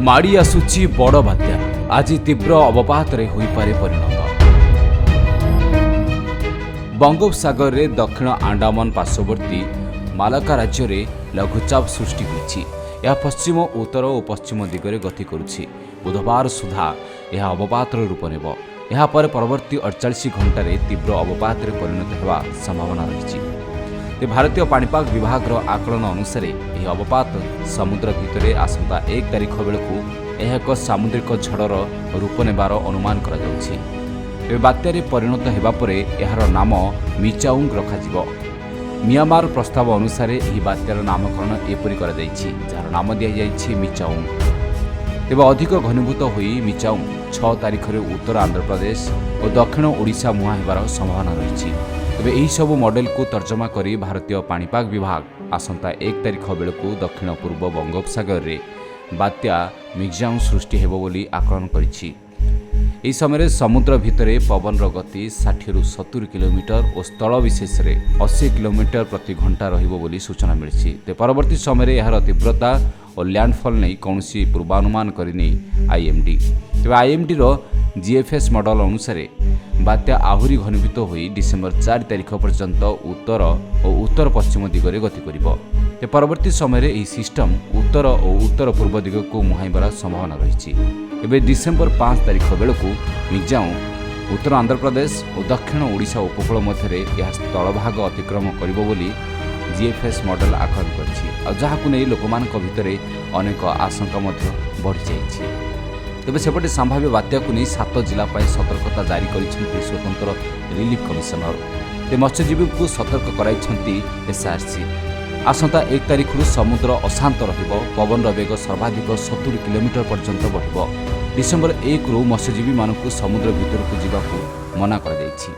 माड़ी आसुची बड़ बात्या आज तीव्र अवपातरे होइपारे परिणत। बंगोपसागर रे दक्षिण आंडामान पार्श्ववर्ती मालाका राज्य रे लघुचाप सृष्टि होइछि। यह पश्चिम उत्तर और पश्चिम दिगरे गति करुछि। बुधवार सुधा यह अवपातर रूप नेब। यहाँ पर परवर्ती 48 घंटे तीव्र अवपातरे परिणत हेबा संभावना रही। भारतीय पाणीपाग विभाग आकलन अनुसार यह अवपात समुद्र भितर आसंता 1 तारिख बेलू यह एक सामुद्रिक झड़र रूप नेबार अनुमान करा जाउछि। तेबे बात्यारे परिणत हेबा परे एहार नाम मिचाउंग रखाजिब। म्यांमार प्रस्ताव अनुसार यह बात्यार नामकरण एपरि करा जाइछि, जार नाम दिया जाइछि मिचाउंग। तेबे अधिक घनीभूत होई मिचाउंग 6 तारिख उत्तर आंध्र प्रदेश और दक्षिण ओडिशा मुहां हेबार संभावना रही। तेबे यही सबु मॉडल को तर्जमा करी भारतीय पाणीपाग विभाग आसंता 1 तारिख बेलू दक्षिण पूर्व बंगोपसागर रे बात्या मिक्जाउंग सृष्टि हेबो बोली आकलन करिछि। एही समय समुद्र भितरे पवन गति 60 रु 70 किलोमीटर और स्थल विशेष रे 80 किलोमीटर प्रति घंटा रहिबो बोली सूचना मिलिछि। ते परवर्ती समय एहार तीव्रता और लैंडफॉल नहीं कौनसी पूर्वानुमान करनी आईएमडी। तेबे आईएमडी रो जीएफएस मॉडल अनुसार बात्या आहुरी घनीभूत होई डिसेंबर 4 तारिख पर्यंत उत्तर और उत्तर पश्चिम दिगरे गति करिबो। ते परवर्ती समय एही सिस्टम उत्तर और उत्तर पूर्व दिग को मुहाइबार संभावना रही। एबे डिसेंबर 5 तारिख बेलू मिक्जाउंग उत्तर आंध्र प्रदेश और दक्षिण ओडिशा उपकूल मध्य यह स्थलभाग अतिक्रम करिबो बोली जीएफएस मॉडल आकलन करछि। जहाकु नै लोकमानक भितरे अनेक आशंका मध्य बढ़ी जाइछि। तेबे सेपटे संभाव्य बात्या को नहीं 7 जिला सतर्कता जारी करिसेंति स्वतंत्र रिलीफ कमिशनर। ते मत्स्यजीवी को सतर्क कराइछंती एसआरसी। आसंता 1 तारिख समुद्र अशांत रहिबो। पवन वेग सर्वाधिक 70 किलोमीटर पर्यंत बढ़िबो। डिसेंबर 1 रु मत्स्यजीवी मानकु समुद्र भितरकु जिबाकु मना करा जाइछि।